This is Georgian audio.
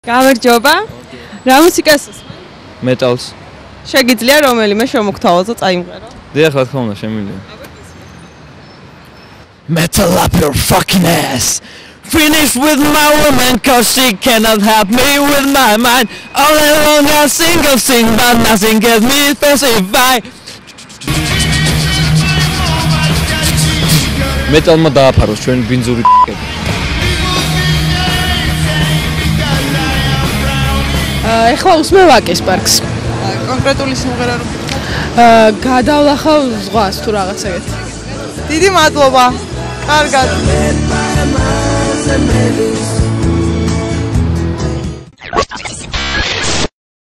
გამარჯობა. რა მუსიკას უსმენ? მეტალს. შეგიძლია რომელიმე შემოგთავაზო წაიმღერო? დიახ, რა თქმა უნდა, შემიძლია. Metal up your fucking ass. Finish with my woman cause she cannot help me with my mind. All alone I single sing but nothing gets me specified. Metal-მა დააფაროს ჩვენ ბინძური ეხლა უსმენ ვაკის პარკს. კონკრეტული სიმღერა რო გადავლახავ ზღვას თუ რაღაცა ეგეთი. დიდი მადლობა. კარგად.